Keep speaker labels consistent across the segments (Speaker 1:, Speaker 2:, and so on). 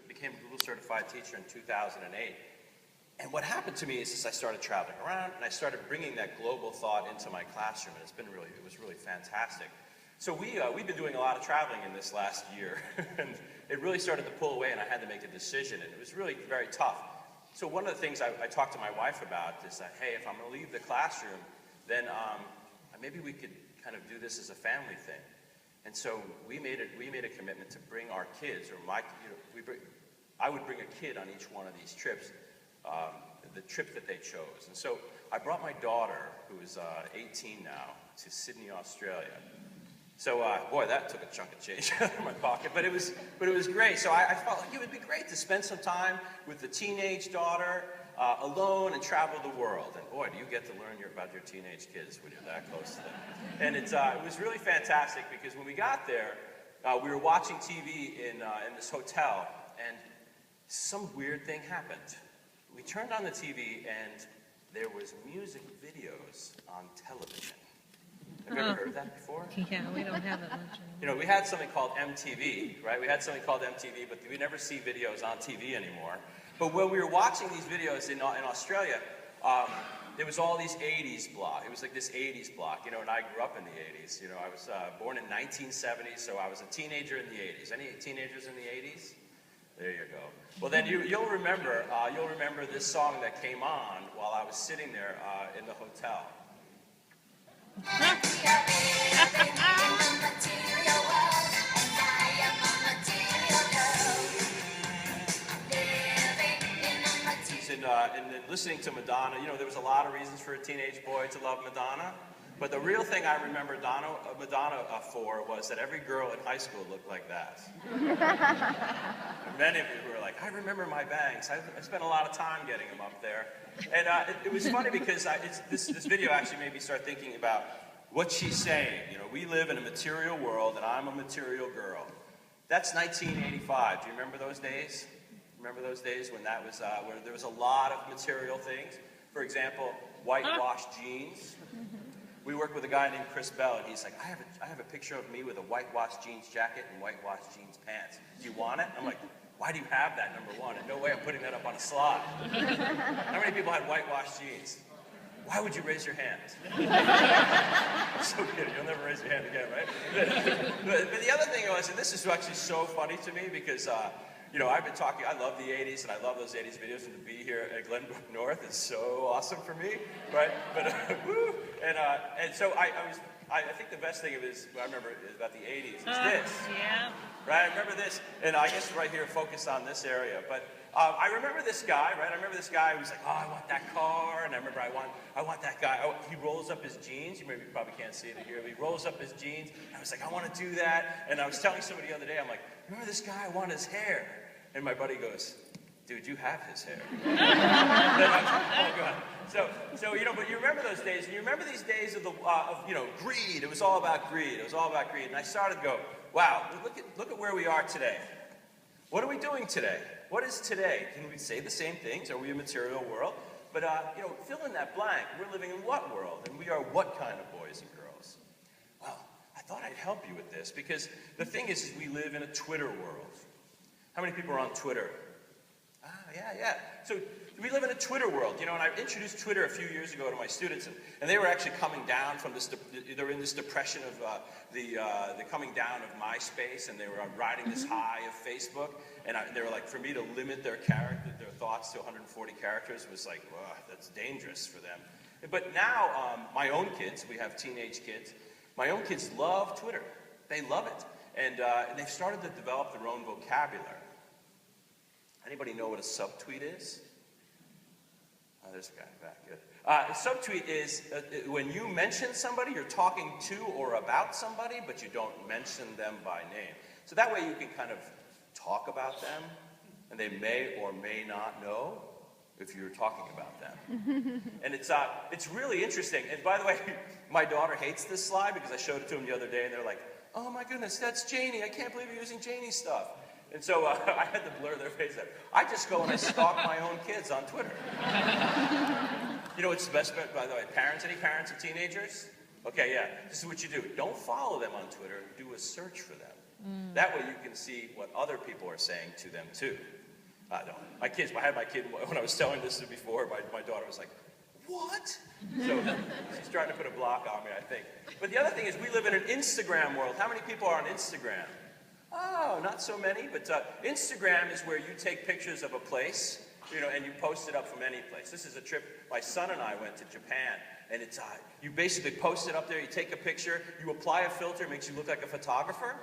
Speaker 1: became a Google certified teacher in 2008. And what happened to me is I started traveling around and I started bringing that global thought into my classroom, and it was really fantastic. So we've been doing a lot of traveling in this last year, and it really started to pull away, and I had to make a decision, and it was really very tough. So one of the things I talked to my wife about is that, hey, if I'm going to leave the classroom, then maybe we could kind of do this as a family thing. And so we made a commitment to bring our kids, or I would bring a kid on each one of these trips. The trip that they chose. And so I brought my daughter, who is 18 now, to Sydney, Australia. So, boy, that took a chunk of change out of my pocket, but it was great. So I felt like it would be great to spend some time with the teenage daughter, alone, and travel the world. And boy, do you get to learn about your teenage kids when you're that close to them. And it was really fantastic because when we got there, we were watching TV in this hotel, and some weird thing happened. We turned on the TV, and there was music videos on television. Have you ever heard that before?
Speaker 2: Yeah, we don't have it much anymore.
Speaker 1: You know, we had something called MTV, right? We had something called MTV, but we never see videos on TV anymore. But when we were watching these videos in Australia, there was all these 80s block. It was like this 80s block, you know, and I grew up in the 80s. You know, I was born in 1970, so I was a teenager in the 80s. Any teenagers in the 80s? There you go. Well, then you'll remember this song that came on while I was sitting there in the hotel. And listening to Madonna, you know, there was a lot of reasons for a teenage boy to love Madonna. But the real thing I remember Madonna for was that every girl in high school looked like that. Many of you were like, I remember my bangs. I spent a lot of time getting them up there. And it was funny because this video actually made me start thinking about what she's saying. You know, we live in a material world, and I'm a material girl. That's 1985. Do you remember those days? Remember those days when that was where there was a lot of material things? For example, whitewashed jeans. We worked with a guy named Chris Bell, and he's like, I have a picture of me with a whitewashed jeans jacket and whitewashed jeans pants. Do you want it? I'm like, why do you have that, number one? And no way I'm putting that up on a slide. How many people had whitewashed jeans? Why would you raise your hand? I'm so kidding. You'll never raise your hand again, right? But the other thing was, and this is actually so funny to me because, you know, I've been talking, I love the 80s, and I love those 80s videos, and to be here at Glenbrook North is so awesome for me, right? But, woo! And so I think the best thing of it is, I remember about the 80s, is this.
Speaker 2: Yeah.
Speaker 1: Right, I remember this, and I guess right here, focus on this area, but I remember this guy, right? I remember this guy who was like, oh, I want that car, and I remember I want that guy. He rolls up his jeans. You probably can't see it here, but he rolls up his jeans. And I was like, I want to do that. And I was telling somebody the other day, I'm like, remember this guy? I want his hair. And my buddy goes, dude, you have his hair. And I was like, oh, God. So you know, but you remember those days, and you remember these days of you know, greed. It was all about greed. It was all about greed. And I started to go, wow, look at where we are today. What are we doing today? What is today? Can we say the same things? Are we a material world? But, you know, fill in that blank. We're living in what world? And we are what kind of boys and girls? Well, I thought I'd help you with this because the thing is we live in a Twitter world. How many people are on Twitter? Yeah. So we live in a Twitter world, you know, and I introduced Twitter a few years ago to my students, and they were actually coming down from this, they're in this depression of the coming down of MySpace, and they were riding this high of Facebook, and they were like, for me to limit their thoughts to 140 characters was like, wow, that's dangerous for them. But now, my own kids, we have teenage kids, my own kids love Twitter. They love it. And they've started to develop their own vocabulary. Anybody know what a subtweet is? Oh, there's a guy back. Good. A subtweet is when you mention somebody, you're talking to or about somebody, but you don't mention them by name. So that way you can kind of talk about them, and they may or may not know if you're talking about them. And it's really interesting. And by the way, my daughter hates this slide because I showed it to them the other day, and they're like, oh my goodness, that's Janie. I can't believe you're using Janie's stuff. And so I had to blur their face out. I just go and I stalk my own kids on Twitter. You know what's the best bet, by the way? Parents, any parents of teenagers? Okay, yeah. This is what you do. Don't follow them on Twitter. Do a search for them. That way you can see what other people are saying to them too. No, my kids, I had my kid, when I was telling this before, my daughter was like, what? So she's trying to put a block on me, I think. But the other thing is we live in an Instagram world. How many people are on Instagram? Oh, not so many, but Instagram is where you take pictures of a place, and you post it up from any place. This is a trip my son and I went to Japan, and it's you basically post it up there, you take a picture, you apply a filter, it makes you look like a photographer,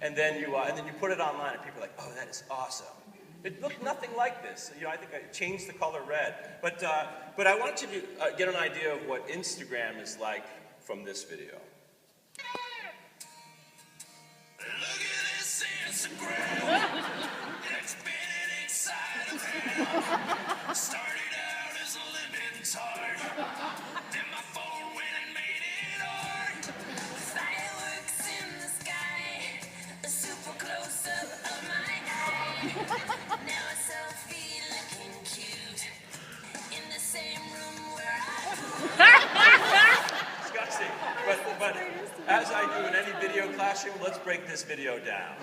Speaker 1: and then you put it online, and people are like, oh, that is awesome. It looked nothing like this. I think I changed the color red. But I want you to get an idea of what Instagram is like from this video. Look at this Instagram. It's been inside of him. Started out as a lemon tart. Then my phone went and made it art. Fireworks in the sky. A super close-up of my eye. Now a selfie looking cute. In the same room where I disgusting. But as I do in any video classroom, let's break this video down.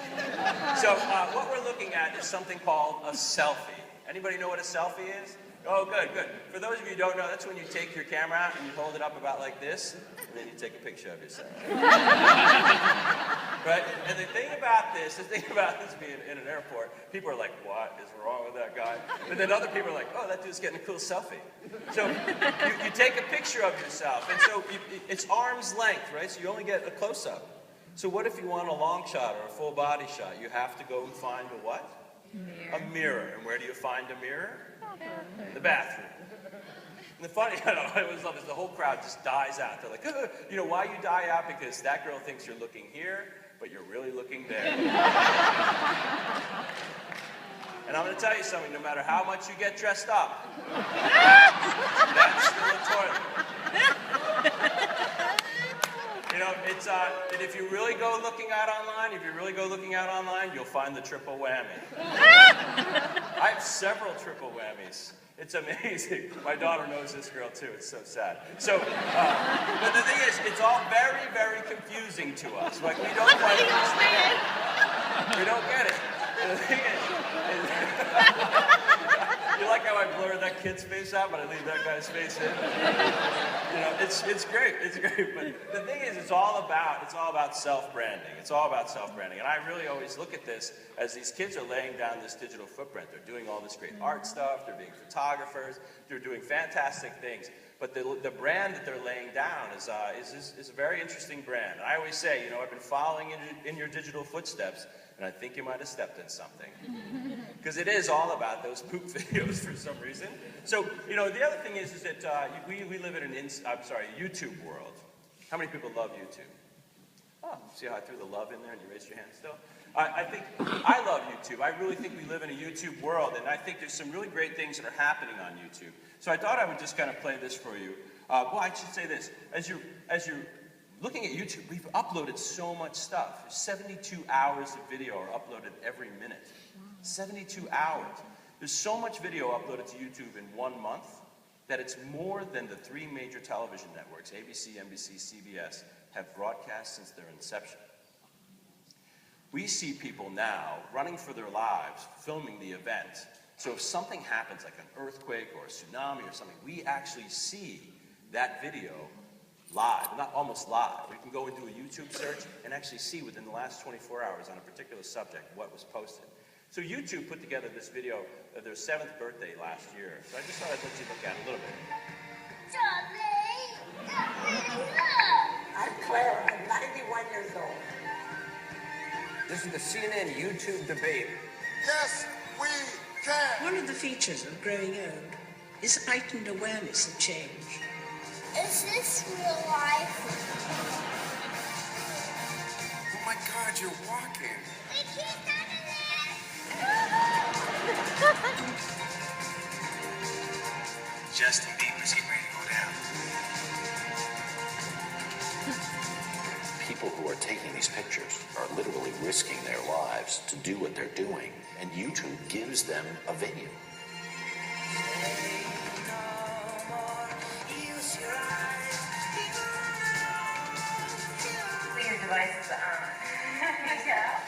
Speaker 1: So what we're looking at is something called a selfie. Anybody know what a selfie is? Oh, good, good. For those of you who don't know, that's when you take your camera out and you hold it up about like this, and then you take a picture of yourself. Right? And the thing about this being in an airport, people are like, what is wrong with that guy? And then other people are like, oh, that dude's getting a cool selfie. So you take a picture of yourself, and so it's arm's length, right? So you only get a close-up. So what if you want a long shot or a full body shot? You have to go and find a what? A mirror. And where do you find a mirror? The bathroom. And the funny, I always love is the whole crowd just dies out. They're like, why you die out? Because that girl thinks you're looking here, but you're really looking there. And I'm going to tell you something, no matter how much you get dressed up, that's still a toilet. It's and if you really go looking out online, you'll find the triple whammy. I have several triple whammies. It's amazing. My daughter knows this girl too. It's so sad. So, but the thing is, it's all very, very confusing to us. Like we don't quite understand. We don't get it. The thing is, you like how I blurred that kid's face out, but I leave that guy's face in. It's great. It's great. But the thing is, it's all about self-branding. It's all about self-branding. And I really always look at this as these kids are laying down this digital footprint. They're doing all this great art stuff. They're being photographers. They're doing fantastic things. But the brand that they're laying down is a very interesting brand. And I always say, I've been following in your digital footsteps, and I think you might have stepped in something. Because it is all about those poop videos for some reason. So, the other thing is that we live in a YouTube world. How many people love YouTube? Oh, see how I threw the love in there and you raised your hand still? I love YouTube. I really think we live in a YouTube world, and I think there's some really great things that are happening on YouTube. So I thought I would just kind of play this for you. Well, I should say this. As you're looking at YouTube, we've uploaded so much stuff. 72 hours of video are uploaded every minute. 72 hours. There's so much video uploaded to YouTube in 1 month that it's more than the 3 major television networks, ABC, NBC, CBS, have broadcast since their inception. We see people now running for their lives, filming the event. So if something happens, like an earthquake or a tsunami or something, we actually see that video live, not almost live. We can go and do a YouTube search and actually see within the last 24 hours on a particular subject what was posted. So YouTube put together this video of their 7th birthday last year. So I just thought I'd let you look at it a little bit.
Speaker 3: I'm Clara. I'm 91 years old. This is the CNN YouTube debate.
Speaker 4: Yes, we can.
Speaker 5: One of the features of growing old is heightened awareness of change.
Speaker 6: Is this real life?
Speaker 4: Oh my God, you're walking.
Speaker 6: We keep coming there.
Speaker 4: Justin Bieber's getting ready to go down.
Speaker 7: People who are taking these pictures are literally risking their lives to do what they're doing, and YouTube gives them a venue.
Speaker 8: Your device is on. Yeah.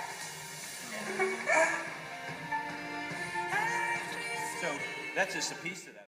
Speaker 1: So that's just a piece of that.